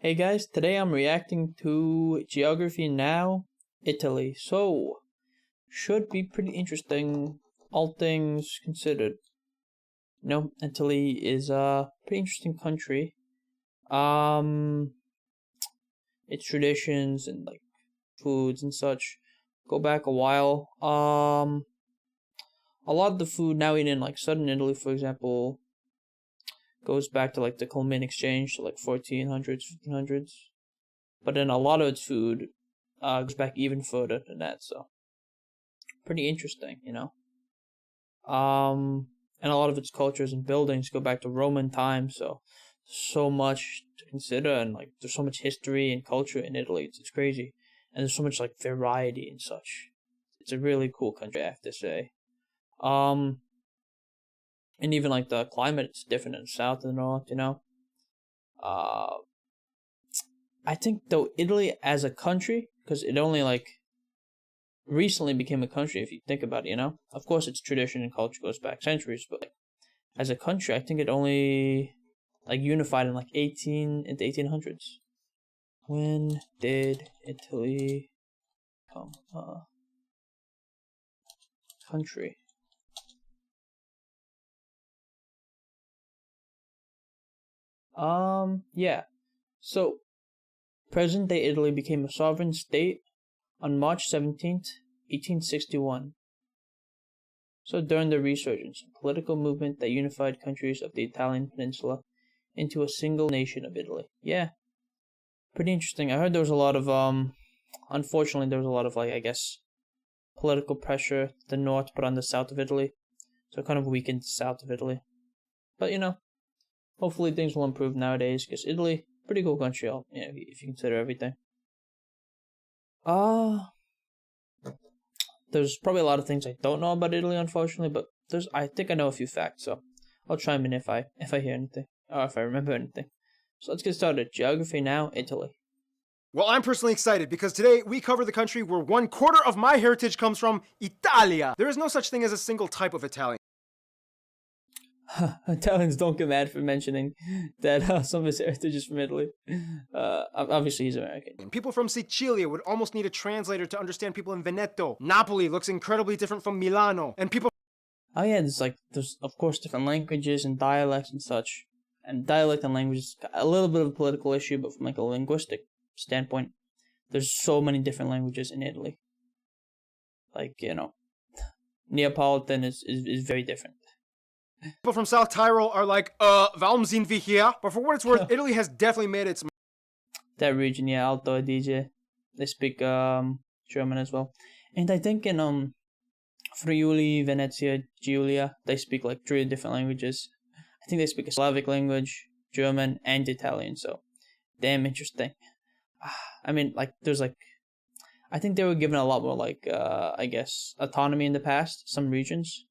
Hey guys, today I'm reacting to Geography Now, Italy. So, should be pretty interesting, all things considered. Italy is a pretty interesting country. Um, its traditions and like foods and such go back a while. A lot of the food now eaten in like southern Italy, for example, goes back to like the Columbian exchange to like 1400s, 1500s. But then a lot of its food goes back even further than that, so pretty interesting. And a lot of its cultures and buildings go back to Roman times, so much to consider, and like there's so much history and culture in Italy. It's crazy, and there's so much like variety and such. It's a really cool country, I have to say. And even like the climate, it's different in the south and the north. I think though Italy as a country, because it only like recently became a country if you think about it. Of course its tradition and culture goes back centuries, but like as a country I think it only like unified in like 1800s. When did Italy become a country? Yeah. So present day Italy became a sovereign state on March 17th, 1861. So during the Resurgence, a political movement that unified countries of the Italian peninsula into a single nation of Italy. Yeah, pretty interesting. I heard there was a lot of unfortunately there was a lot of like I guess political pressure the north put on the south of Italy, so it kind of weakened the south of Italy. But hopefully things will improve nowadays because Italy, pretty cool country, if you consider everything. There's probably a lot of things I don't know about Italy, unfortunately, but I think I know a few facts, so I'll chime in if I hear anything or if I remember anything. So let's get started. Geography Now, Italy. Well, I'm personally excited because today we cover the country where 1/4 of my heritage comes from, Italia. There is no such thing as a single type of Italian. Italians don't get mad for mentioning that some of his heritage is from Italy. Obviously, he's American. People from Sicilia would almost need a translator to understand people in Veneto. Napoli looks incredibly different from Milano. And people... Oh yeah, there's of course different languages and dialects and such. And dialect and language is a little bit of a political issue, but from like a linguistic standpoint, there's so many different languages in Italy. Like, Neapolitan is very different. People from South Tyrol are like, warum sind wir hier? But for what it's worth, Italy has definitely made its... That region, yeah, Alto Adige. They speak German as well. And I think in Friuli, Venezia, Giulia, they speak like 3 different languages. I think they speak a Slavic language, German, and Italian, so damn interesting. I mean, like, I think they were given a lot more, like, I guess, autonomy in the past, some regions,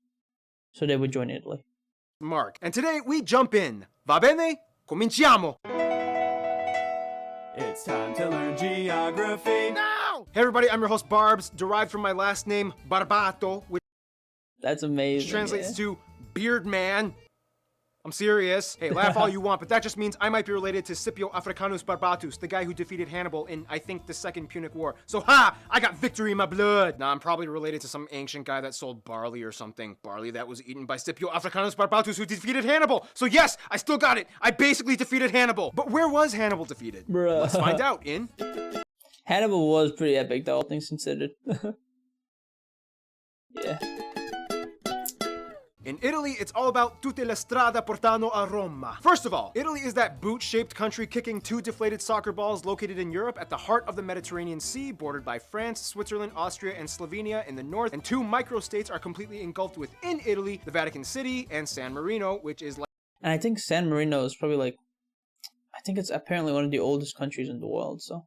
so they would join Italy. Mark. And today we jump in. Va bene? Cominciamo! It's time to learn geography now! Hey everybody, I'm your host Barbs, derived from my last name, Barbato, which That's amazing. translates to beard man. I'm serious. Hey, laugh all you want, but that just means I might be related to Scipio Africanus Barbatus, the guy who defeated Hannibal in, I think, the Second Punic War. So, ha! I got victory in my blood! Nah, I'm probably related to some ancient guy that sold barley or something. Barley that was eaten by Scipio Africanus Barbatus, who defeated Hannibal! So yes, I still got it! I basically defeated Hannibal! But where was Hannibal defeated? Bruh. Let's find out in... Hannibal was pretty epic, though, all things considered. Yeah. In Italy, it's all about tutte le strade portano a Roma. First of all, Italy is that boot-shaped country kicking 2 deflated soccer balls located in Europe at the heart of the Mediterranean Sea, bordered by France, Switzerland, Austria, and Slovenia in the north, and 2 microstates are completely engulfed within Italy, the Vatican City and San Marino, which is like... And I think San Marino is probably like, I think it's apparently one of the oldest countries in the world, so.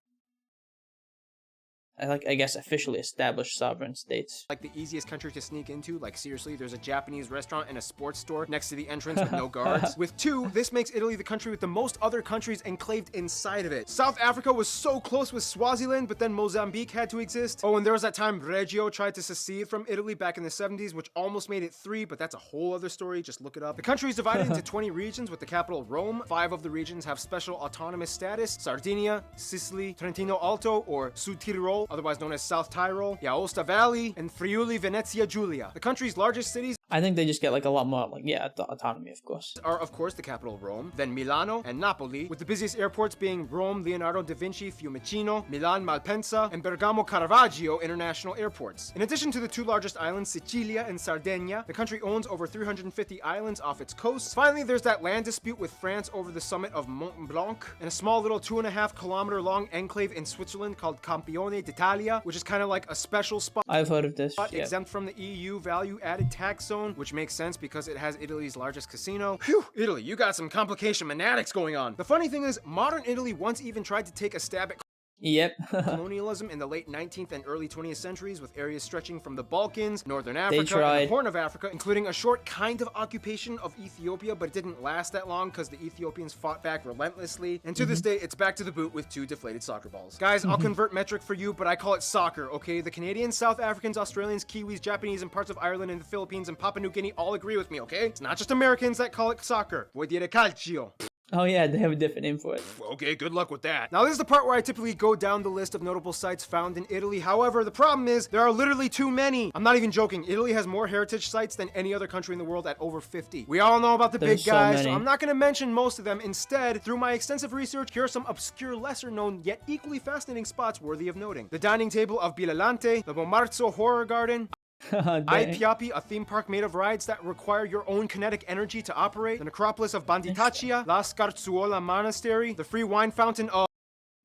I guess, officially established sovereign states. Like the easiest country to sneak into. Like seriously, there's a Japanese restaurant and a sports store next to the entrance with no guards. With 2, this makes Italy the country with the most other countries enclaved inside of it. South Africa was so close with Swaziland, but then Mozambique had to exist. Oh, and there was that time Reggio tried to secede from Italy back in the 70s, which almost made it 3, but that's a whole other story. Just look it up. The country is divided into 20 regions with the capital Rome. 5 of the regions have special autonomous status: Sardinia, Sicily, Trentino Alto or Sud Tirol, otherwise known as South Tyrol, the Aosta Valley, and Friuli Venezia Giulia. The country's largest cities I think they just get like a lot more autonomy, of course. are of course the capital Rome, then Milano and Napoli, with the busiest airports being Rome Leonardo da Vinci Fiumicino, Milan Malpensa, and Bergamo Caravaggio international airports. In addition to the 2 largest islands, Sicilia and Sardinia, the country owns over 350 islands off its coast. Finally, there's that land dispute with France over the summit of Mont Blanc, and a small little 2.5 kilometer long enclave in Switzerland called Campione d'Italia, which is kind of like a special spot I've heard of this. Yeah. exempt from the EU value-added tax zone, which makes sense because it has Italy's largest casino. Phew, Italy, you got some complication fanatics going on. The funny thing is, modern Italy once even tried to take a stab at Yep. colonialism in the late 19th and early 20th centuries, with areas stretching from the Balkans, Northern Africa, and tried. the Horn of Africa, including a short kind of occupation of Ethiopia, but it didn't last that long because the Ethiopians fought back relentlessly. And to this day, it's back to the boot with 2 deflated soccer balls. Guys, I'll convert metric for you, but I call it soccer, okay? The Canadians, South Africans, Australians, Kiwis, Japanese, and parts of Ireland and the Philippines and Papua New Guinea all agree with me, okay? It's not just Americans that call it soccer. Vuoi dire calcio? Oh yeah, they have a different name for it. Okay, good luck with that. Now, this is the part where I typically go down the list of notable sites found in Italy. However, the problem is there are literally too many. I'm not even joking. Italy has more heritage sites than any other country in the world at over 50. We all know about the There's big guys, so so many. I'm not going to mention most of them. Instead, through my extensive research, here are some obscure, lesser-known, yet equally fascinating spots worthy of noting. The dining table of Bilalante, the Bomarzo Horror Garden, Dang. Piapi, a theme park made of rides that require your own kinetic energy to operate, the necropolis of Banditaccia, La Scarzuola Monastery, the free wine fountain of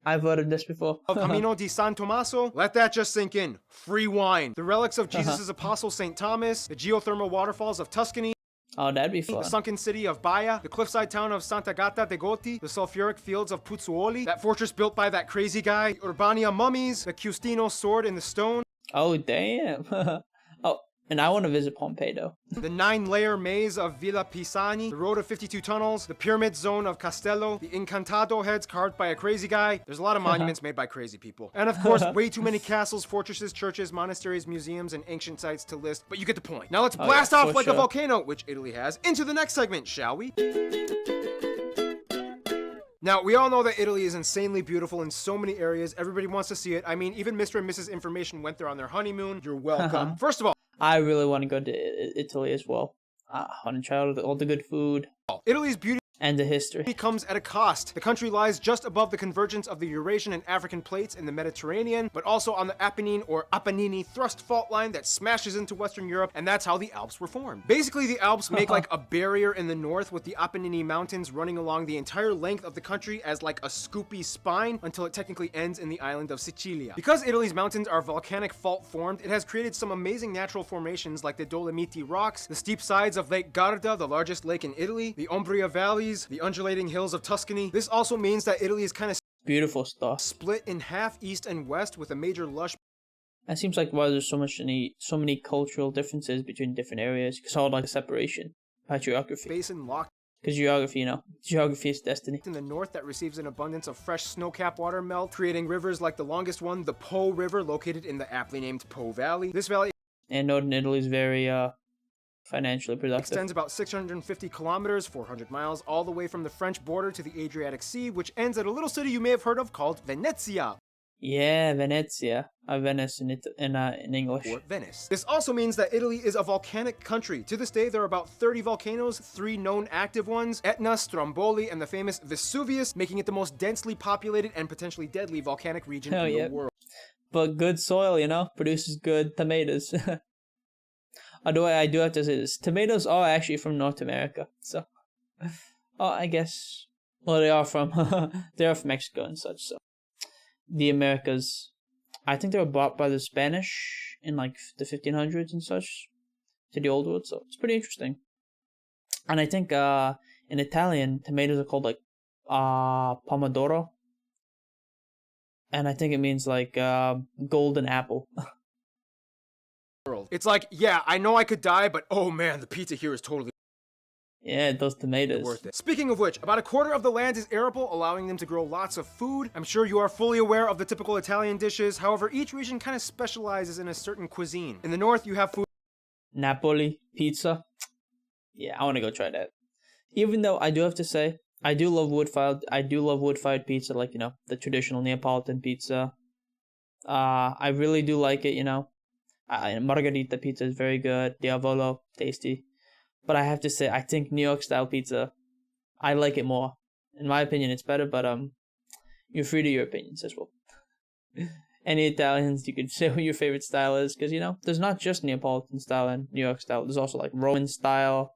I've heard of this before. Camino di San Tommaso. Let that just sink in. Free wine. The relics of Jesus' apostle St. Thomas, the geothermal waterfalls of Tuscany, Oh, that'd be the fun. sunken city of Baia, the cliffside town of Santa Gata de Goti, the sulfuric fields of Pozzuoli, that fortress built by that crazy guy, the Urbania mummies, the Custino sword in the stone, Oh, damn. Oh, and I want to visit Pompeii, though. the 9-layer maze of Villa Pisani, the road of 52 tunnels, the pyramid zone of Castello, the Incantado heads carved by a crazy guy. There's a lot of monuments made by crazy people. And of course, way too many castles, fortresses, churches, monasteries, museums, and ancient sites to list, but you get the point. Now let's blast yeah, off for like a sure. volcano, which Italy has, into the next segment, shall we? Now, we all know that Italy is insanely beautiful in so many areas. Everybody wants to see it. I mean, even Mr. and Mrs. Information went there on their honeymoon. You're welcome. First of all, I really want to go to Italy as well. I want to try all the good food Italy's beauty and the history. comes at a cost. The country lies just above the convergence of the Eurasian and African plates in the Mediterranean, but also on the Apennine or Apennini thrust fault line that smashes into Western Europe, and that's how the Alps were formed. Basically, the Alps make like a barrier in the north with the Apennine mountains running along the entire length of the country as like a scoopy spine until it technically ends in the island of Sicilia. Because Italy's mountains are volcanic fault formed, it has created some amazing natural formations like the Dolomiti rocks, the steep sides of Lake Garda, the largest lake in Italy, the Umbria valleys, the undulating hills of Tuscany. This also means that Italy is kind of Beautiful stuff. split in half east and west with a major lush It seems like why there's so many cultural differences between different areas. It's all like a separation by geography. basin locked Because geography, geography is destiny. in the north that receives an abundance of fresh snow-capped water melt, creating rivers like the longest one, the Po River, located in the aptly named Po Valley. This valley And northern Italy is very financially productive. extends about 650 kilometers, 400 miles, all the way from the French border to the Adriatic Sea, which ends at a little city you may have heard of called Venezia, Yeah, Venezia. Venice in English. or Venice. This also means that Italy is a volcanic country. To this day, there are about 30 volcanoes, 3 known active ones, Etna, Stromboli, and the famous Vesuvius, making it the most densely populated and potentially deadly volcanic region Hell in yeah. the world. But good soil, produces good tomatoes. Although I do have to say this, tomatoes are actually from North America. So, I guess, well, they are from Mexico and such. So, the Americas, I think they were bought by the Spanish in like the 1500s and such to the old world. So it's pretty interesting. And I think in Italian, tomatoes are called like pomodoro. and I think it means like golden apple. It's like, yeah, I know I could die, but oh man, the pizza here is totally Yeah, those tomatoes. worth it. Speaking of which, about a quarter of the land is arable, allowing them to grow lots of food. I'm sure you are fully aware of the typical Italian dishes. However, each region kind of specializes in a certain cuisine. In the north, you have food Napoli pizza. Yeah, I want to go try that. Even though I do have to say, I do love wood-fired pizza, like, you know, the traditional Neapolitan pizza. I really do like it, you know. Margherita pizza is very good. Diavolo, tasty. But I have to say, I think New York style pizza, I like it more. In my opinion, it's better, but you're free to your opinions as well. Any Italians, you could say what your favorite style is, because, you know, there's not just Neapolitan style and New York style. There's also like Roman style,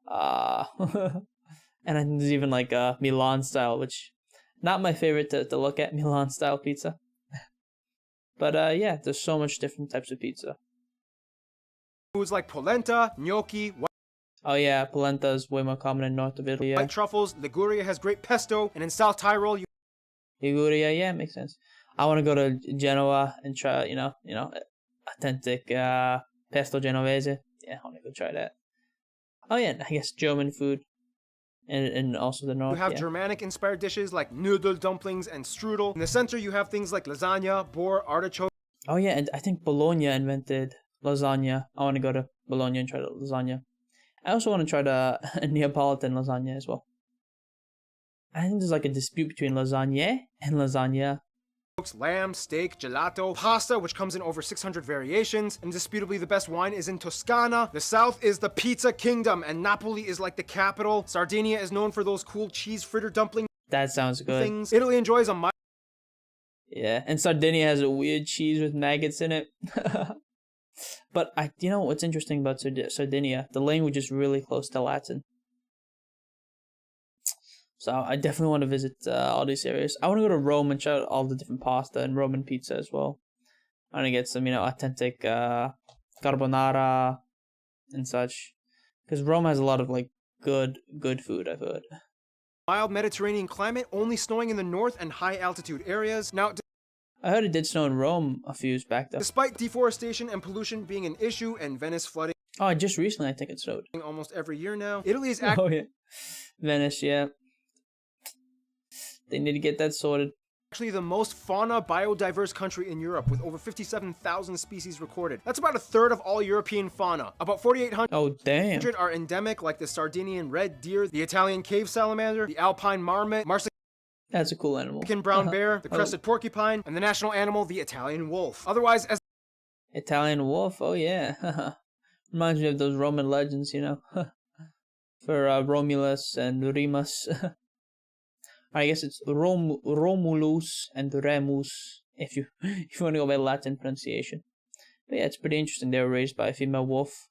and then there's even like Milan style, which not my favorite to look at, Milan style pizza. But yeah, there's so much different types of pizza. foods like polenta, gnocchi, Oh yeah, polenta is way more common in north of Italy. Yeah. white truffles. Liguria has great pesto, and in South Tyrol, you Liguria, yeah, makes sense. I want to go to Genoa and try, you know, authentic pesto genovese. Yeah, I want to go try that. Oh yeah, I guess German food, and also the north. have Yeah. Germanic-inspired dishes like noodle dumplings and strudel. In the center, you have things like lasagna, boar, artichoke, Oh yeah, and I think Bologna invented lasagna. I want to go to Bologna and try the lasagna. I also want to try the Neapolitan lasagna as well. I think there's like a dispute between lasagne and lasagna. lamb, steak, gelato, pasta, which comes in over 600 variations. Indisputably, the best wine is in Toscana. The south is the pizza kingdom, and Napoli is like the capital. Sardinia is known for those cool cheese fritter dumpling That sounds good. things. Italy enjoys a mild Yeah, and Sardinia has a weird cheese with maggots in it. But you know what's interesting about Sardinia? The language is really close to Latin. So I definitely want to visit all these areas. I want to go to Rome and try out all the different pasta and Roman pizza as well. I want to get some, you know, authentic carbonara and such, because Rome has a lot of like good food, I've heard. mild Mediterranean climate, only snowing in the north and high altitude areas. Now, I heard it did snow in Rome a few years back though. despite deforestation and pollution being an issue and Venice flooding Oh, just recently I think it snowed. almost every year now, Italy is Oh yeah, Venice, yeah. They need to get that sorted. actually the most fauna biodiverse country in Europe, with over 57,000 species recorded. That's about a third of all European fauna. About 4,800 Oh damn. are endemic, like the Sardinian red deer, the Italian cave salamander, the alpine marmot, That's a cool animal. Marsican brown bear, the crested porcupine, and the national animal, the Italian wolf. Otherwise, as Italian wolf, oh yeah. Reminds me of those Roman legends, you know. For Romulus and Remus. I guess it's Romulus and Remus, if you want to go by Latin pronunciation. But yeah, it's pretty interesting. They were raised by a female wolf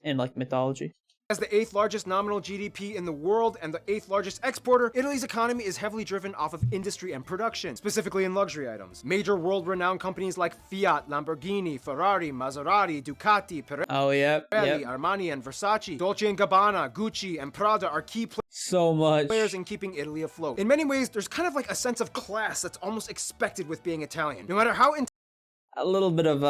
in like mythology. as the 8th largest nominal GDP in the world and the 8th largest exporter, Italy's economy is heavily driven off of industry and production, specifically in luxury items. Major world-renowned companies like Fiat, Lamborghini, Ferrari, Maserati, Ducati, Pirelli, Oh yeah, yep. Armani, and Versace, Dolce & Gabbana, Gucci, and Prada are key So much. players in keeping Italy afloat. In many ways, there's kind of like a sense of class that's almost expected with being Italian. No matter how A little bit of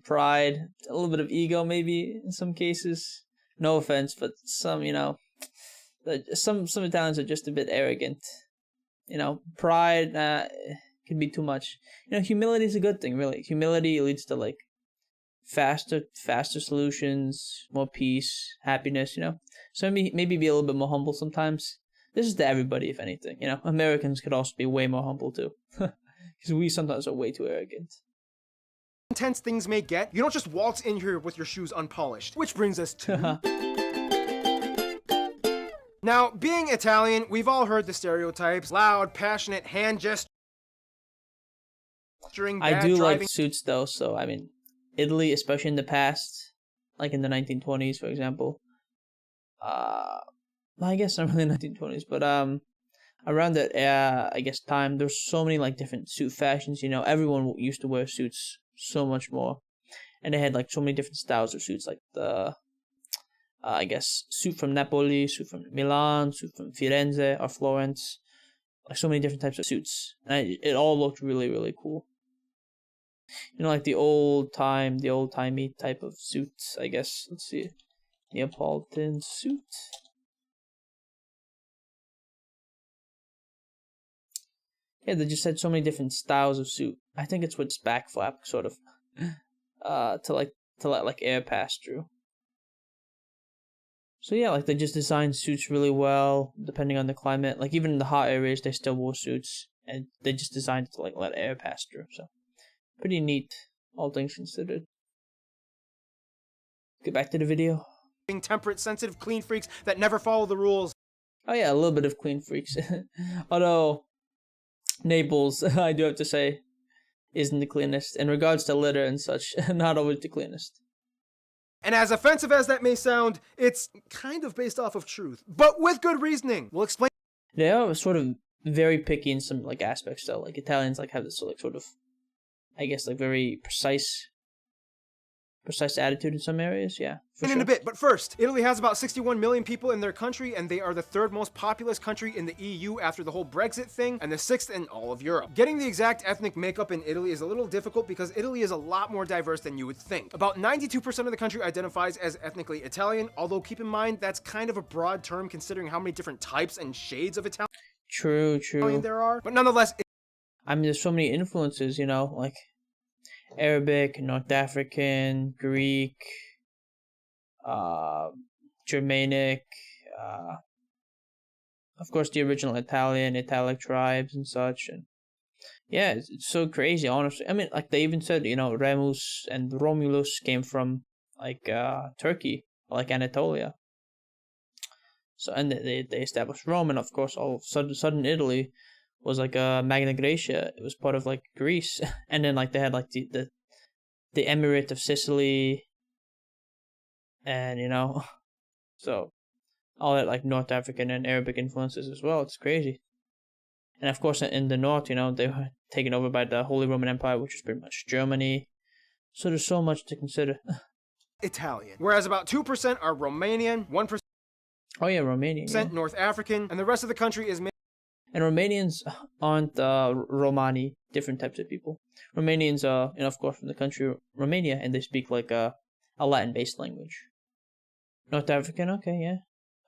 pride, a little bit of ego maybe in some cases. No offense, but some, you know, some Italians are just a bit arrogant. You know, pride can be too much. You know, humility is a good thing, really. Humility leads to like faster solutions, more peace, happiness. You know, so maybe be a little bit more humble sometimes. This is to everybody, if anything. You know, Americans could also be way more humble too, because we sometimes are way too arrogant. intense things may get, you don't just waltz in here with your shoes unpolished. Which brings us to... Now, being Italian, we've all heard the stereotypes. Loud, passionate, hand gesturing, I bad do driving. like suits though, so I mean, Italy, especially in the past, like in the 1920s, for example. I guess not really 1920s, but around that I guess time, there's so many like different suit fashions. You know, everyone used to wear suits so much more, and they had like so many different styles of suits, like the I guess suit from Napoli, suit from Milan, suit from Firenze or Florence, like so many different types of suits, and it all looked really really cool. You know, like the old-timey type of suits, I guess. Let's see. Neapolitan suit. Yeah, they just had so many different styles of suit. I think it's with its back flap, sort of, to let like air pass through. So yeah, like they just designed suits really well, depending on the climate. Like even in the hot areas, they still wore suits, and they just designed it to like let air pass through. So pretty neat, all things considered. Get back to the video. Temperate, sensitive, clean freaks that never follow the rules. Oh yeah, a little bit of clean freaks. Although Naples, I do have to say, isn't the cleanest. In regards to litter and such, not always the cleanest. And as offensive as that may sound, it's kind of based off of truth, but with good reasoning. We'll explain. They are sort of very picky in some like aspects though. Like Italians like have this like sort of, I guess, like very precise attitude in some areas. Yeah, In a bit, but first, Italy has about 61 million people in their country, and they are the third most populous country in the EU after the whole Brexit thing, and the sixth in all of Europe. Getting the exact ethnic makeup in Italy is a little difficult because Italy is a lot more diverse than you would think. About 92% of the country identifies as ethnically Italian, although keep in mind that's kind of a broad term considering how many different types and shades of Italian True. there are. But nonetheless, I mean, there's so many influences, you know, like Arabic, North African, Greek, Germanic, of course the original Italian, Italic tribes and such, and yeah, it's so crazy, honestly. I mean, like they even said, you know, Remus and Romulus came from like Turkey, like Anatolia. So and they established Rome, and of course all of sudden Italy was like Magna Graecia. It was part of like Greece, and then like they had like the Emirate of Sicily, and you know, so all that like North African and Arabic influences as well. It's crazy. And of course in the north, you know, they were taken over by the Holy Roman Empire, which is pretty much Germany. So there's so much to consider. Italian. Whereas about 2% are Romanian, 1% Oh yeah, Romanian. Yeah. North African, and the rest of the country is And Romanians aren't Romani, different types of people. Romanians are, you know, of course, from the country Romania, and they speak like a Latin-based language. North African, okay, yeah.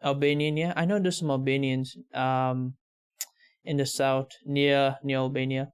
Albanian, yeah. I know there's some Albanians in the south, near Albania.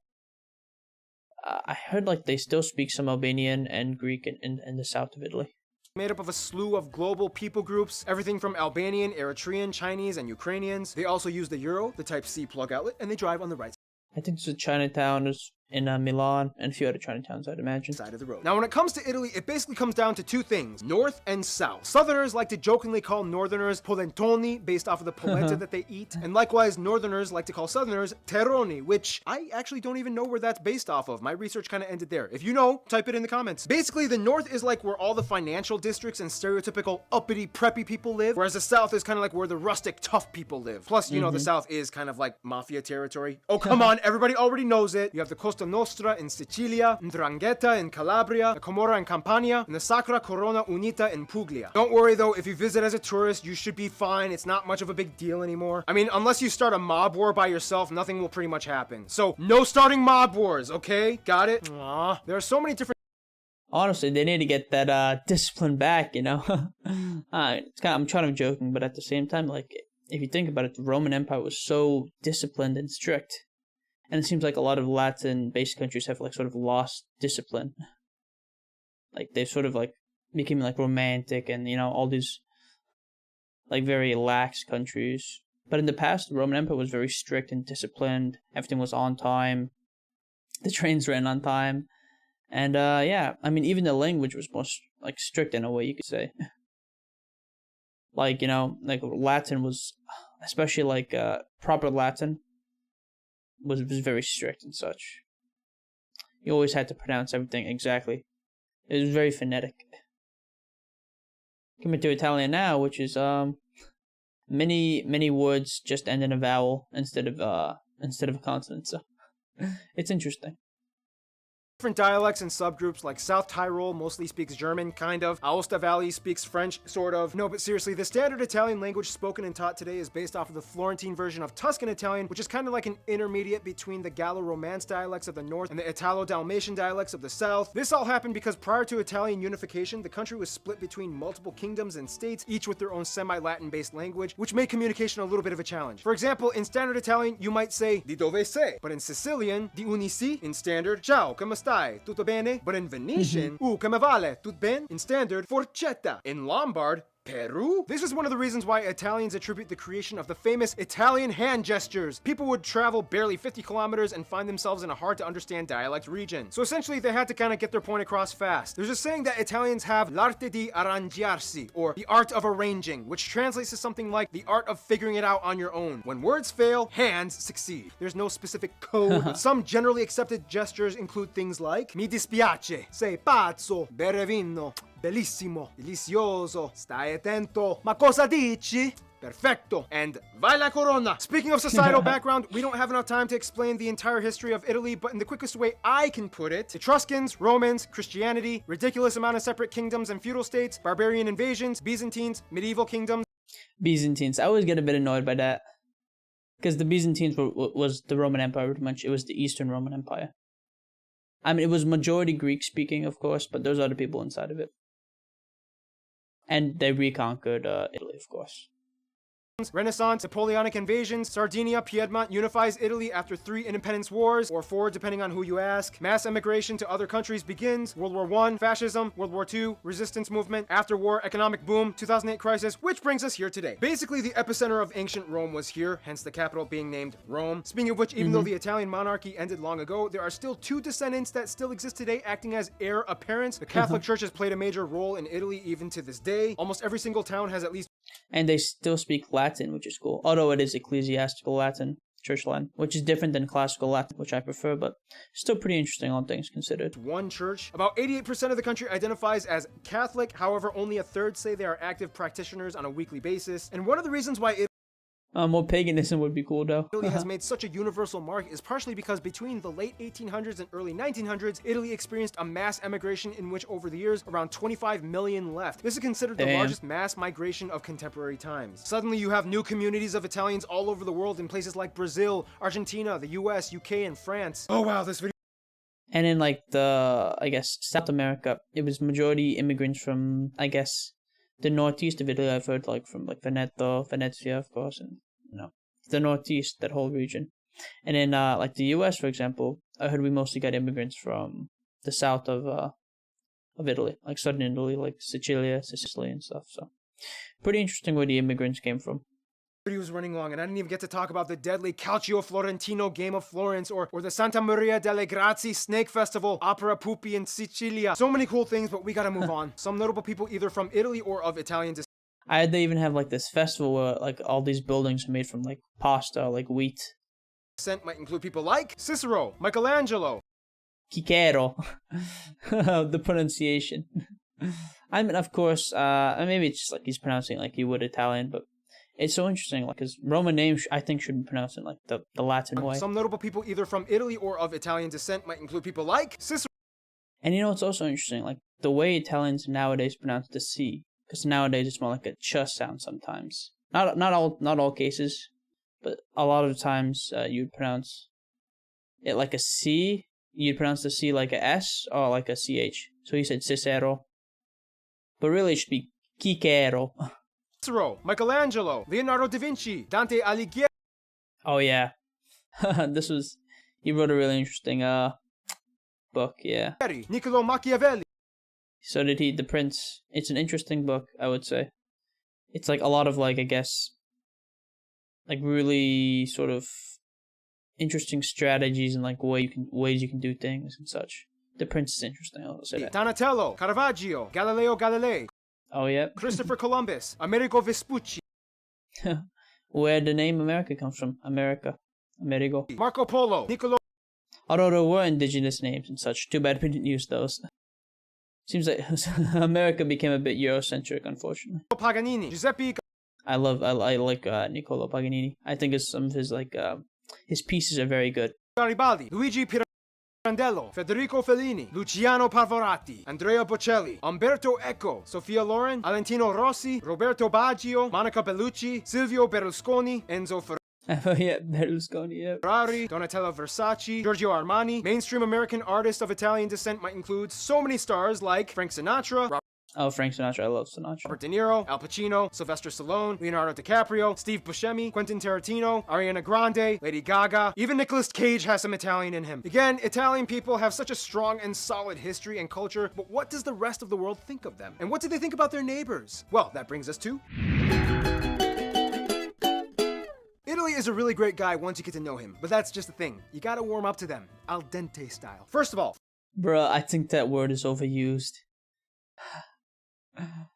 I heard like they still speak some Albanian and Greek in the south of Italy. made up of a slew of global people groups, everything from Albanian, Eritrean, Chinese, and Ukrainians. They also use the Euro, the Type-C plug outlet, and they drive on the right I think there's a Chinatown in Milan and a few other Chinatowns, I'd imagine. side of the road. Now, when it comes to Italy, it basically comes down to two things: north and south. Southerners like to jokingly call northerners polentoni, based off of the polenta that they eat, and likewise, northerners like to call southerners terroni, which I actually don't even know where that's based off of. My research kind of ended there. If you know, type it in the comments. Basically, the north is like where all the financial districts and stereotypical uppity, preppy people live, whereas the south is kind of like where the rustic, tough people live. Plus, you know, the south is kind of like mafia territory. Oh, come on, everybody already knows it. You have the Costa Nostra in Sicilia, Ndrangheta in Calabria, the Camorra in Campania, and the Sacra Corona Unita in Puglia. Don't worry though, if you visit as a tourist, you should be fine. It's not much of a big deal anymore. I mean, unless you start a mob war by yourself, nothing will pretty much happen. So, no starting mob wars, okay? Got it? Aww. There are so many different Honestly, they need to get that discipline back, you know? It's kind of, I'm trying to joking, but at the same time, like, if you think about it, the Roman Empire was so disciplined and strict. And it seems like a lot of Latin-based countries have, like, sort of lost discipline. Like, they've sort of, like, became, like, romantic and, you know, all these, like, very lax countries. But in the past, the Roman Empire was very strict and disciplined. Everything was on time. The trains ran on time. And, yeah, I mean, even the language was more, like, strict in a way, you could say. Like, you know, like, Latin was, especially, like, proper Latin was very strict and such. You always had to pronounce everything exactly. It was very phonetic. Coming to Italian now, which is, many words just end in a vowel instead of a consonant, so it's interesting. Different dialects and subgroups, like South Tyrol mostly speaks German, kind of. Aosta Valley speaks French, sort of. No, but seriously, the standard Italian language spoken and taught today is based off of the Florentine version of Tuscan Italian, which is kind of like an intermediate between the Gallo-Romance dialects of the north and the Italo-Dalmatian dialects of the south. This all happened because prior to Italian unification, the country was split between multiple kingdoms and states, each with their own semi-Latin based language, which made communication a little bit of a challenge. For example, in standard Italian, you might say di dove sei, but in Sicilian, di unisi, in standard, ciao, come stai, tutto bene, but in Venetian, come vale, tut ben, in standard, forchetta, in Lombard, Peru? This is one of the reasons why Italians attribute the creation of the famous Italian hand gestures. People would travel barely 50 kilometers and find themselves in a hard to understand dialect region. So essentially they had to kind of get their point across fast. There's a saying that Italians have l'arte di arrangiarsi, or the art of arranging, which translates to something like the art of figuring it out on your own. When words fail, hands succeed. There's no specific code, but some generally accepted gestures include things like mi dispiace, sei pazzo, bere vino, bellissimo, delicioso, stai attento, ma cosa dici? Perfecto, and vai la corona. Speaking of societal background, we don't have enough time to explain the entire history of Italy, but in the quickest way I can put it, Etruscans, Romans, Christianity, ridiculous amount of separate kingdoms and feudal states, barbarian invasions, Byzantines, medieval kingdoms. Byzantines. I always get a bit annoyed by that. Because the Byzantines was the Roman Empire pretty much. It was the Eastern Roman Empire. I mean, it was majority Greek speaking, of course, but there's other people inside of it. And they reconquered Italy, of course. Renaissance, Napoleonic invasions, Sardinia, Piedmont unifies Italy after 3 independence wars, or 4 depending on who you ask. Mass emigration to other countries begins. World War I, fascism, World War II, resistance movement, after war, economic boom, 2008 crisis, which brings us here today. Basically, the epicenter of ancient Rome was here, hence the capital being named Rome. Speaking of which, even though the Italian monarchy ended long ago, there are still 2 descendants that still exist today acting as heir apparents. The Catholic Church has played a major role in Italy even to this day. Almost every single town has at least and they still speak Latin, which is cool. Although it is ecclesiastical Latin, church Latin, which is different than classical Latin, which I prefer, but still pretty interesting all things considered. One church. About 88% of the country identifies as Catholic. However, only a third say they are active practitioners on a weekly basis. And one of the reasons why more paganism would be cool, though. Italy has made such a universal mark is partially because between the late 1800s and early 1900s, Italy experienced a mass emigration in which over the years, around 25 million left. This is considered the largest mass migration of contemporary times. Suddenly, you have new communities of Italians all over the world in places like Brazil, Argentina, the US, UK, and France. Oh wow, this video. And in like I guess, South America, it was majority immigrants from, I guess, the northeast of Italy. I've heard like from like Veneto, Venezia, of course, and the northeast, that whole region. And in like the US, for example, I heard we mostly got immigrants from the south of Italy, like southern Italy, like Sicily and stuff. So pretty interesting where the immigrants came from. Video was running long and I didn't even get to talk about the deadly Calcio Florentino Game of Florence or the Santa Maria delle Grazie Snake Festival, Opera Pupi in Sicilia. So many cool things, but we gotta move on. Some notable people either from Italy or of Italian descent. They even have like this festival where like all these buildings are made from like pasta, like wheat. Might include people like Cicero, Michelangelo, Cicero, the pronunciation. I mean, of course, maybe it's just like he's pronouncing like you would Italian, but it's so interesting, like his Roman name I think should be pronounced in like the Latin way. Some notable people either from Italy or of Italian descent might include people like Cicero. And you know what's also interesting, like the way Italians nowadays pronounce the C. Because nowadays it's more like a ch sound sometimes. Not all cases, but a lot of times you'd pronounce it like a C. You'd pronounce the C like a S or like a CH. So he said Cicero, but really it should be Cicero. Cicero, Michelangelo, Leonardo da Vinci, Dante Alighieri. Oh yeah, he wrote a really interesting book. Yeah. Niccolo Machiavelli. So did he, The Prince. It's an interesting book, I would say. It's like a lot of like, I guess, like really sort of interesting strategies and like ways you can do things and such. The Prince is interesting, I'll say that. Donatello, Caravaggio, Galileo Galilei. Oh yeah. Christopher Columbus, Amerigo Vespucci. Where the name America comes from. America. Amerigo. Marco Polo, Niccolo. Although there were indigenous names and such. Too bad we didn't use those. Seems like America became a bit Eurocentric, unfortunately. Paganini, Giuseppe. I like Niccolo Paganini. I think some of his his pieces are very good. Garibaldi, Luigi Pirandello, Federico Fellini, Luciano Pavarotti, Andrea Bocelli, Umberto Eco, Sofia Loren, Valentino Rossi, Roberto Baggio, Monica Bellucci, Silvio Berlusconi, Enzo Oh yeah, Berlusconi, yeah. Ferrari, Donatello Versace, Giorgio Armani. Mainstream American artists of Italian descent might include so many stars like Frank Sinatra, Oh, Frank Sinatra, I love Sinatra. Robert De Niro, Al Pacino, Sylvester Stallone, Leonardo DiCaprio, Steve Buscemi, Quentin Tarantino, Ariana Grande, Lady Gaga. Even Nicolas Cage has some Italian in him. Again, Italian people have such a strong and solid history and culture, but what does the rest of the world think of them? And what do they think about their neighbors? Well, that brings us to... Italy is a really great guy once you get to know him, but that's just the thing. You gotta warm up to them, al dente style. First of all... Bruh, I think that word is overused.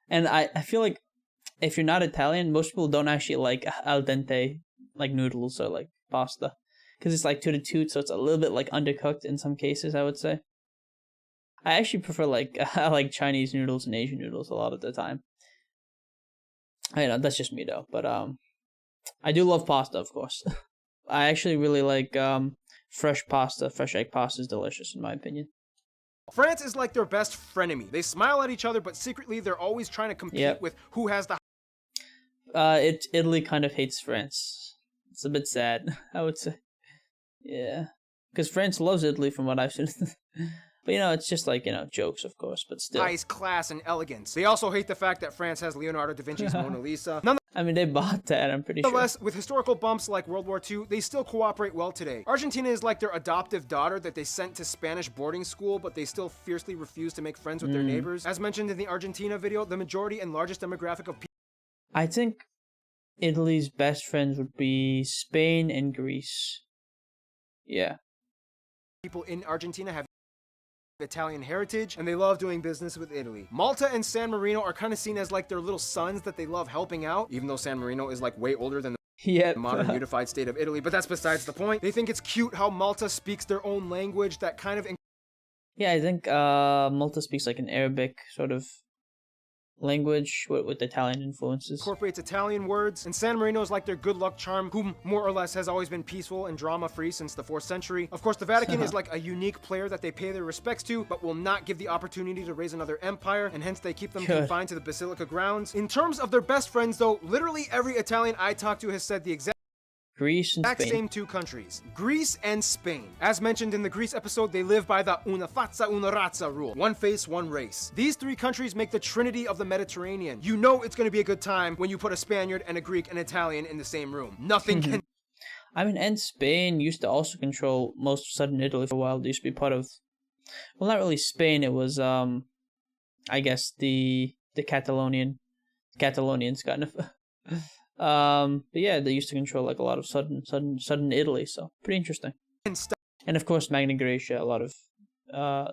And I feel like if you're not Italian, most people don't actually like al dente, like noodles or like pasta. Because it's like to the tooth, so it's a little bit like undercooked in some cases, I would say. I actually prefer like I like Chinese noodles and Asian noodles a lot of the time. I know, that's just me though, but I do love pasta, of course. I actually really like fresh pasta. Fresh egg pasta is delicious in my opinion. France is like their best frenemy. They smile at each other, but secretly they're always trying to compete with who has the... Italy kind of hates France. It's a bit sad, I would say. Yeah. Because France loves Italy from what I've seen. But, you know, it's just like, you know, jokes, of course, but still. Highest class and elegance. They also hate the fact that France has Leonardo da Vinci's Mona Lisa. I mean, they bought that, I'm pretty sure. Nonetheless, with historical bumps like World War II, they still cooperate well today. Argentina is like their adoptive daughter that they sent to Spanish boarding school, but they still fiercely refuse to make friends with their neighbors. As mentioned in the Argentina video, the majority and largest demographic of people... I think Italy's best friends would be Spain and Greece. Yeah. People in Argentina have Italian heritage, and they love doing business with Italy. Malta and San Marino are kind of seen as like their little sons that they love helping out, even though San Marino is like way older than the modern unified state of Italy, but that's besides the point. They think it's cute how Malta speaks their own language that kind of... Yeah, I think Malta speaks like an Arabic sort of language with Italian influences. Incorporates Italian words, and San Marino is like their good luck charm, whom more or less has always been peaceful and drama-free since the 4th century. Of course, the Vatican is like a unique player that they pay their respects to, but will not give the opportunity to raise another empire, and hence they keep them confined to the Basilica grounds. In terms of their best friends, though, literally every Italian I talked to has said the exact Greece and Spain. Same two countries, Greece and Spain. As mentioned in the Greece episode, they live by the una faccia una razza rule. One face, one race. These three countries make the trinity of the Mediterranean. You know it's going to be a good time when you put a Spaniard and a Greek and Italian in the same room. Nothing can... I mean, and Spain used to also control most of southern Italy for a while. They used to be part of... Well, not really Spain. It was, I guess, the Catalonians kind of... But yeah, they used to control like a lot of southern Italy, so pretty interesting. And of course, Magna Graecia, a lot of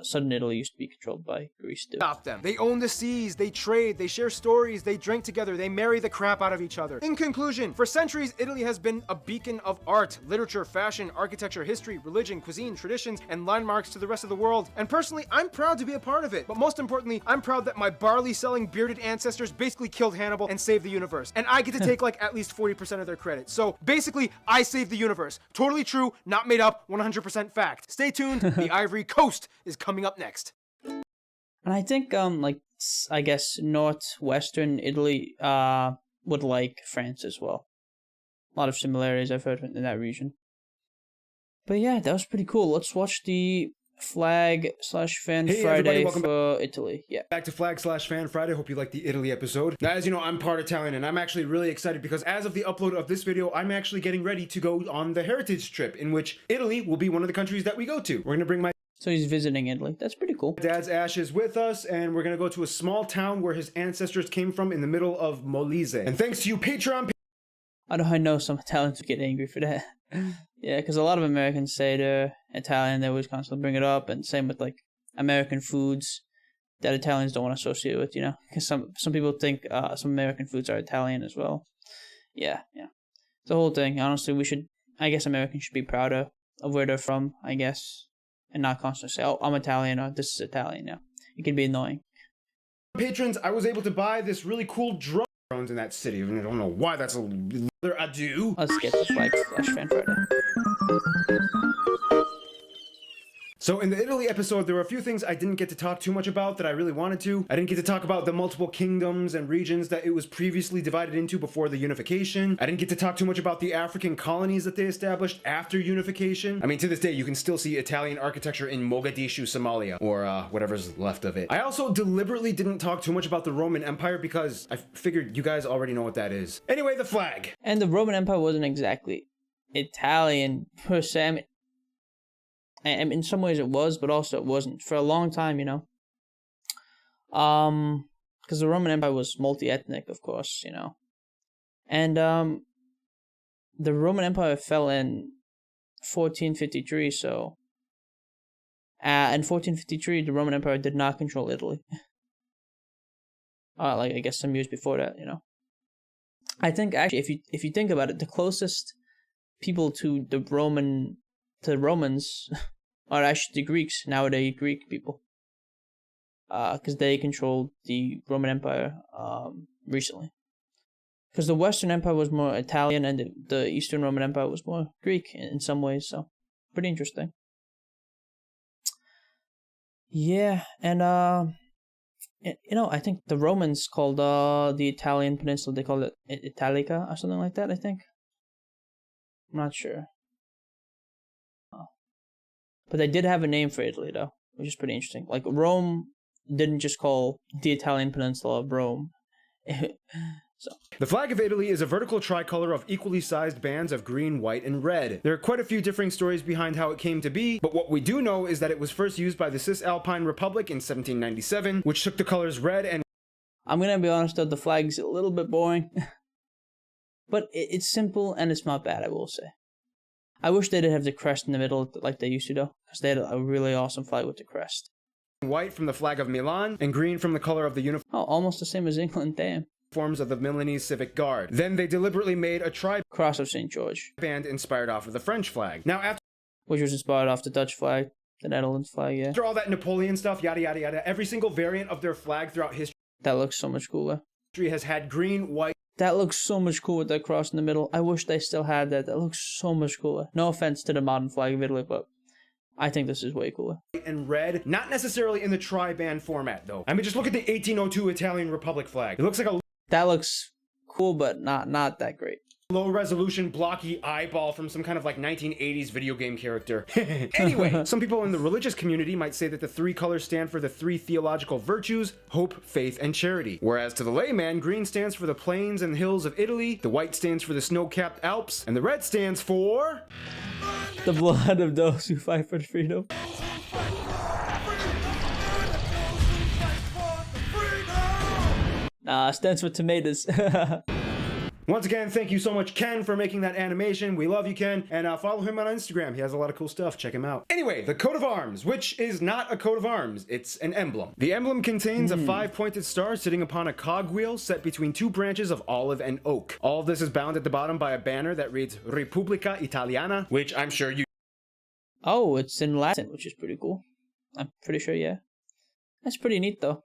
southern Italy used to be controlled by Greece too. Stop them. They own the seas, they trade, they share stories, they drink together, they marry the crap out of each other. In conclusion, for centuries, Italy has been a beacon of art, literature, fashion, architecture, history, religion, cuisine, traditions, and landmarks to the rest of the world. And personally, I'm proud to be a part of it. But most importantly, I'm proud that my barley-selling bearded ancestors basically killed Hannibal and saved the universe. And I get to take like at least 40% of their credit. So basically, I saved the universe. Totally true, not made up, 100% fact. Stay tuned, the Ivory Coast is coming up next. And I think like I guess northwestern Italy would like France as well. A lot of similarities I've heard in that region. But yeah, that was pretty cool. Let's watch the Flag/Fan Friday for Italy. Yeah. Back to Flag/Fan Friday. Hope you liked the Italy episode. Now, as you know, I'm part Italian, and I'm actually really excited because as of the upload of this video, I'm actually getting ready to go on the heritage trip in which Italy will be one of the countries that we go to. We're going to bring my... So he's visiting Italy. That's pretty cool. Dad's ashes with us, and we're going to go to a small town where his ancestors came from in the middle of Molise. And thanks to you, Patreon... I know some Italians get angry for that. Yeah, because a lot of Americans say they're Italian, they always constantly bring it up, and same with like American foods that Italians don't want to associate with, you know, because some people think some American foods are Italian as well. Yeah. The whole thing. Honestly, I guess Americans should be prouder of where they're from, I guess, and not constantly say, oh, I'm Italian, or this is Italian. Yeah, it can be annoying. Patrons, I was able to buy this really cool drone in that city. I don't know why that's a other ado. Let's get the Flag/Fan Friday. So in the Italy episode, there were a few things I didn't get to talk too much about that I really wanted to. I didn't get to talk about the multiple kingdoms and regions that it was previously divided into before the unification. I didn't get to talk too much about the African colonies that they established after unification. I mean, to this day, you can still see Italian architecture in Mogadishu, Somalia, or whatever's left of it. I also deliberately didn't talk too much about the Roman Empire because I figured you guys already know what that is. Anyway, the flag. And the Roman Empire wasn't exactly Italian per se. And in some ways it was, but also it wasn't. For a long time, you know. Because the Roman Empire was multi-ethnic, of course, you know. And the Roman Empire fell in 1453, so... in 1453, the Roman Empire did not control Italy. Like, I guess some years before that, you know. I think, actually, if you think about it, the closest people to the Romans are actually the Greeks, nowadays Greek people. Because they controlled the Roman Empire recently. Because the Western Empire was more Italian and the Eastern Roman Empire was more Greek in some ways, so pretty interesting. Yeah, and you know, I think the Romans called the Italian peninsula, they called it Italica or something like that, I think. I'm not sure. But they did have a name for Italy, though, which is pretty interesting. Like, Rome didn't just call the Italian peninsula Rome. So. The flag of Italy is a vertical tricolor of equally sized bands of green, white, and red. There are quite a few differing stories behind how it came to be, but what we do know is that it was first used by the Cisalpine Republic in 1797, which took the colors red and... I'm gonna be honest though, the flag's a little bit boring. But it's simple and it's not bad, I will say. I wish they did have the crest in the middle like they used to though, because they had a really awesome flag with the crest. White from the flag of Milan, and green from the color of the uniform. Oh, almost the same as England, damn. Forms of the Milanese Civic Guard. Then they deliberately made a cross of St. George band inspired off of the French flag. Now after... which was inspired off the Dutch flag, the Netherlands flag, yeah. After all that Napoleon stuff, yada yada yada, every single variant of their flag throughout history... That looks so much cooler. ...has had green, white... That looks so much cool with that cross in the middle. I wish they still had that. That looks so much cooler. No offense to the modern flag of Italy, but I think this is way cooler. And red, not necessarily in the tri-band format though. I mean, just look at the 1802 Italian Republic flag. It looks like a... That looks cool, but not that great. Low resolution blocky eyeball from some kind of like 1980s video game character. Anyway, some people in the religious community might say that the three colors stand for the three theological virtues: hope, faith, and charity. Whereas to the layman, green stands for the plains and hills of Italy, the white stands for the snow-capped Alps, and the red stands for... the blood of those who fight for freedom. Stands for tomatoes. Once again, thank you so much, Ken, for making that animation. We love you, Ken. And follow him on Instagram. He has a lot of cool stuff. Check him out. Anyway, the coat of arms, which is not a coat of arms. It's an emblem. The emblem contains a 5-pointed star sitting upon a cogwheel set between two branches of olive and oak. All of this is bound at the bottom by a banner that reads Repubblica Italiana, which I'm sure you... Oh, it's in Latin, which is pretty cool. I'm pretty sure, yeah. That's pretty neat, though.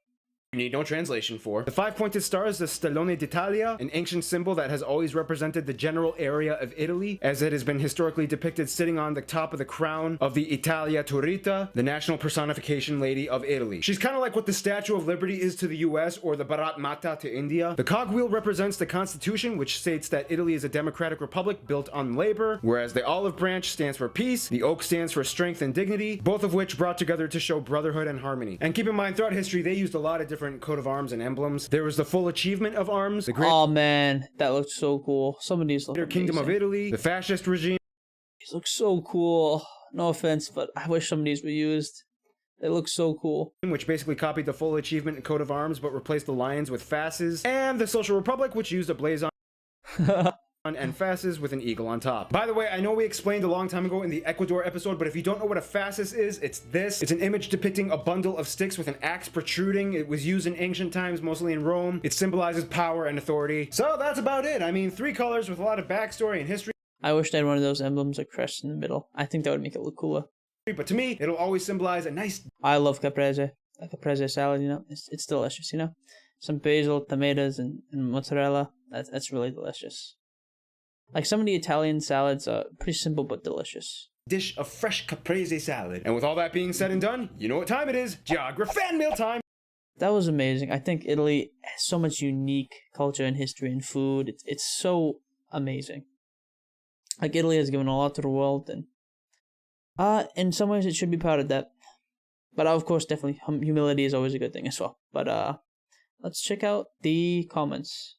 You need no translation for. The 5-pointed star is the Stellone d'Italia, an ancient symbol that has always represented the general area of Italy, as it has been historically depicted sitting on the top of the crown of the Italia Turrita, the national personification lady of Italy. She's kind of like what the Statue of Liberty is to the US or the Bharat Mata to India. The cogwheel represents the Constitution, which states that Italy is a democratic republic built on labor, whereas the olive branch stands for peace, the oak stands for strength and dignity, both of which brought together to show brotherhood and harmony. And keep in mind, throughout history, they used a lot of different coat of arms and emblems. There was the full achievement of arms, the great... Oh man, that looks so cool. Some of these look amazing. Kingdom of Italy, the fascist regime. These look so cool. No offense, but I wish some of these were used. They look so cool. Which basically copied the full achievement and coat of arms, but replaced the lions with fasces. And the Social Republic, which used a blazon and fasces with an eagle on top. By the way, I know we explained a long time ago in the Ecuador episode, but if you don't know what a fasces is, it's this. It's an image depicting a bundle of sticks with an axe protruding. It was used in ancient times, mostly in Rome. It symbolizes power and authority. So that's about it. I mean, 3 colors with a lot of backstory and history. I wish they had one of those emblems, a crest in the middle. I think that would make it look cooler. But to me, it'll always symbolize a nice... I love caprese. A caprese salad, you know? It's delicious, you know? Some basil, tomatoes, and mozzarella. That's really delicious. Like, some of the Italian salads are pretty simple but delicious. dish of fresh caprese salad. And with all that being said and done, you know what time it is. Geography fan meal time! That was amazing. I think Italy has so much unique culture and history and food. It's so amazing. Like, Italy has given a lot to the world, and in some ways it should be proud of that. But of course, definitely, humility is always a good thing as well. But let's check out the comments.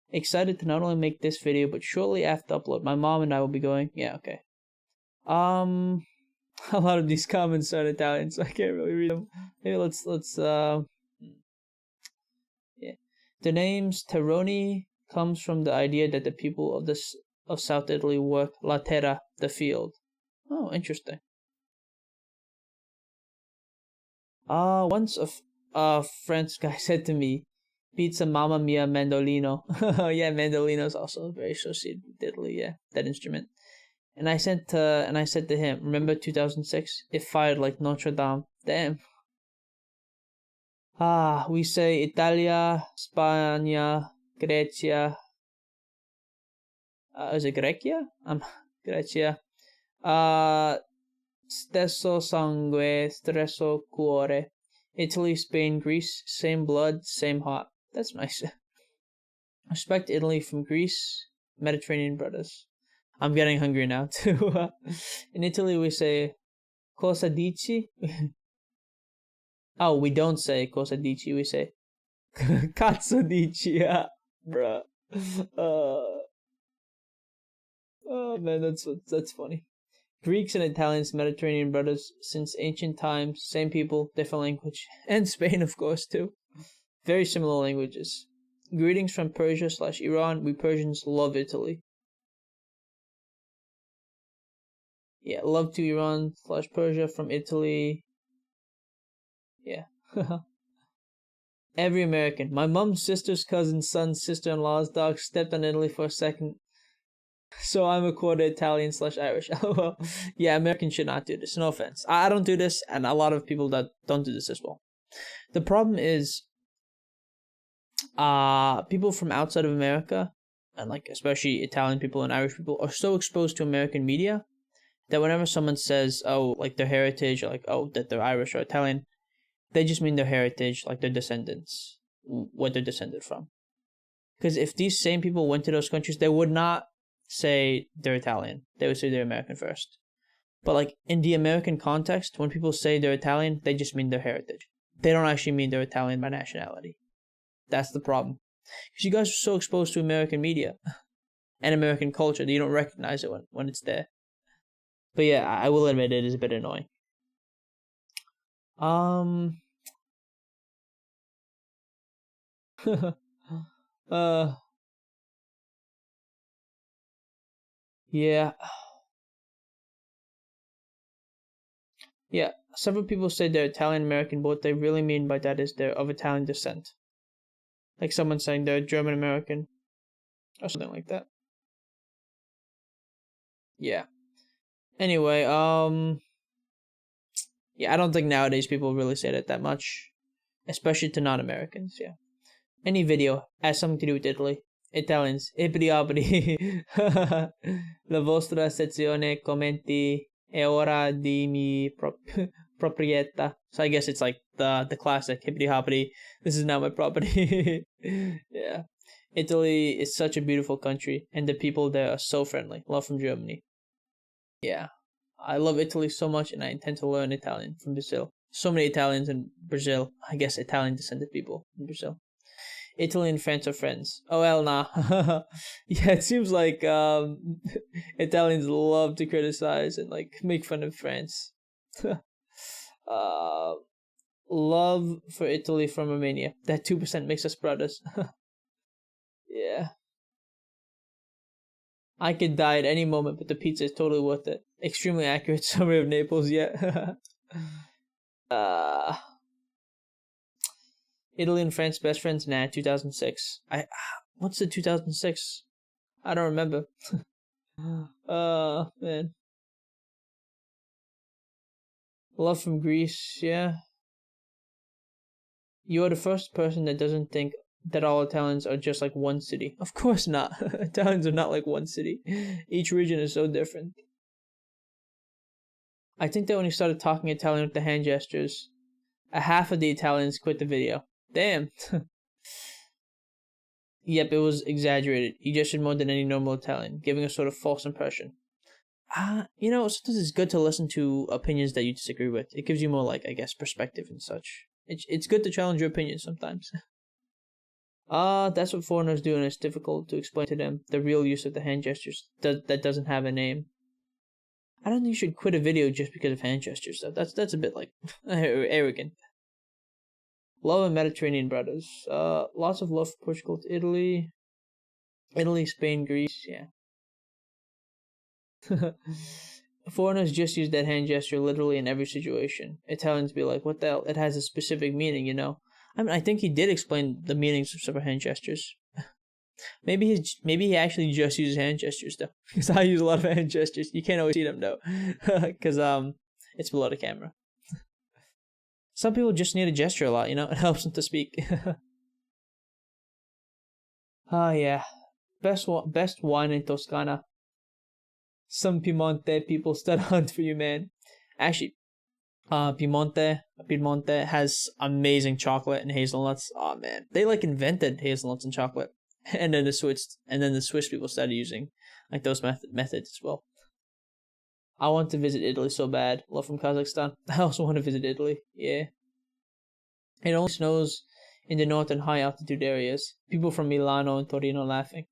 Excited to not only make this video, but shortly after upload, my mom and I will be going. Yeah, okay. A lot of these comments are in Italian, so I can't really read them. Maybe let's yeah. The names Terroni comes from the idea that the people of South Italy work la terra, the field. Oh, interesting. Once a French guy said to me, "Pizza Mamma Mia mandolino." Yeah, mandolino is also very associated with Italy. Yeah, that instrument. And I said to him, "Remember 2006? It fired like Notre Dame." Damn. We say Italia, Spagna, Grecia. Is it Grecia? Grecia. Stesso sangue, stesso cuore. Italy, Spain, Greece, same blood, same heart. That's nice. Respect Italy from Greece, Mediterranean brothers. I'm getting hungry now too. In Italy we say cosa dici? Oh, we don't say cosa dici, we say cazzo dici, yeah, bruh. Oh man, that's funny. Greeks and Italians, Mediterranean brothers since ancient times, same people, different language. And Spain, of course, too. Very similar languages. Greetings from Persia/Iran. We Persians love Italy. Yeah, love to Iran/Persia from Italy. Yeah. Every American. My mom's sister's cousin's son's sister-in-law's dog stepped on Italy for a second. So I'm a quarter Italian/Irish. LOL. Yeah, Americans should not do this. No offense. I don't do this, and a lot of people that don't do this as well. The problem is, people from outside of America, and like especially Italian people and Irish people, are so exposed to American media that whenever someone says, oh, like their heritage, or like, oh, that they're Irish or Italian, they just mean their heritage, like their descendants, what they're descended from. Because if these same people went to those countries, they would not say they're Italian. They would say they're American first. But like in the American context, when people say they're Italian, they just mean their heritage. They don't actually mean they're Italian by nationality. That's the problem. Because you guys are so exposed to American media and American culture that you don't recognize it when it's there. But yeah, I will admit it is a bit annoying. Yeah. Yeah, several people say they're Italian American, but what they really mean by that is they're of Italian descent. Like someone saying they're German American or something like that. Yeah. Anyway, yeah, I don't think nowadays people really say that much, especially to non-Americans. Yeah. Any video has something to do with Italy. Italians, ibriabri. La vostra sezione commenti è ora di mi proprietà. So I guess it's like the classic hippity hoppity. This is now my property. Yeah. Italy is such a beautiful country, and the people there are so friendly. Love from Germany. Yeah. I love Italy so much, and I intend to learn Italian from Brazil. So many Italians in Brazil. I guess Italian descended people in Brazil. Italy and France are friends. Oh, hell nah. Yeah, it seems like Italians love to criticize and like make fun of France. Love for Italy from Romania. That 2% makes us brothers. Yeah. I could die at any moment, but the pizza is totally worth it. Extremely accurate summary of Naples, yeah. Italy and France best friends? Nah, 2006. What's the 2006? I don't remember. Man. Love from Greece, yeah. You are the first person that doesn't think that all Italians are just like one city. Of course not. Italians are not like one city. Each region is so different. I think that when he started talking Italian with the hand gestures, a half of the Italians quit the video. Damn. Yep, it was exaggerated. He gestured more than any normal Italian, giving a sort of false impression. Sometimes it's good to listen to opinions that you disagree with. It gives you more, I guess, perspective and such. It's good to challenge your opinion sometimes. That's what foreigners do, and it's difficult to explain to them the real use of the hand gestures that doesn't have a name. I don't think you should quit a video just because of hand gestures, though. That's a bit, arrogant. Love and Mediterranean brothers. Lots of love for Portugal to Italy. Italy, Spain, Greece, yeah. Foreigners just use that hand gesture literally in every situation. Italians be like, what the hell? It has a specific meaning, you know? I mean, I think he did explain the meanings of several hand gestures. Maybe he actually just uses hand gestures, though. Because I use a lot of hand gestures. You can't always see them, though. Because, it's below the camera. Some people just need a gesture a lot, you know? It helps them to speak. Yeah. Best wine in Toscana. Some Piemonte people still hunt for you, man. Actually, Piemonte has amazing chocolate and hazelnuts. Oh man, they invented hazelnuts and chocolate, and then the Swiss people started using those methods as well. I want to visit Italy so bad. Love from Kazakhstan. I also want to visit Italy. Yeah. It only snows in the north and high altitude areas. People from Milano and Torino laughing.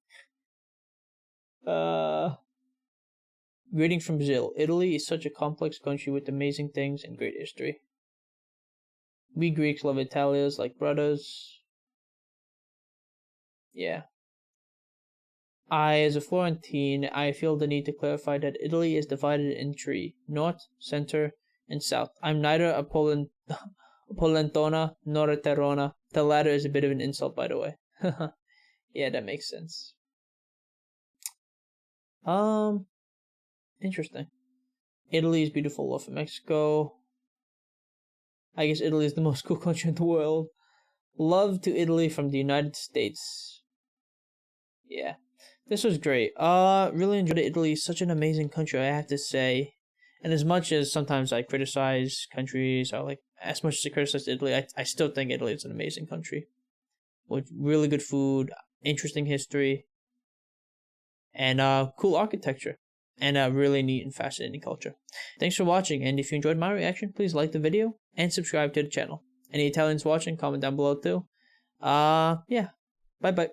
Greeting from Brazil. Italy is such a complex country with amazing things and great history. We Greeks love Italians like brothers. Yeah. As a Florentine, I feel the need to clarify that Italy is divided in three: north, center, and south. I'm neither a Polentona nor a Terrona. The latter is a bit of an insult, by the way. Yeah, that makes sense. Interesting. Italy is beautiful. Love for Mexico. I guess Italy is the most cool country in the world. Love to Italy from the United States. Yeah. This was great. Really enjoyed it. Italy is such an amazing country, I have to say. And as much as sometimes I criticize countries, or as much as I criticize Italy, I still think Italy is an amazing country. With really good food, interesting history, and cool architecture. And a really neat and fascinating culture. Thanks for watching, and if you enjoyed my reaction, please like the video and subscribe to the channel. Any Italians watching, comment down below too. Yeah. Bye bye.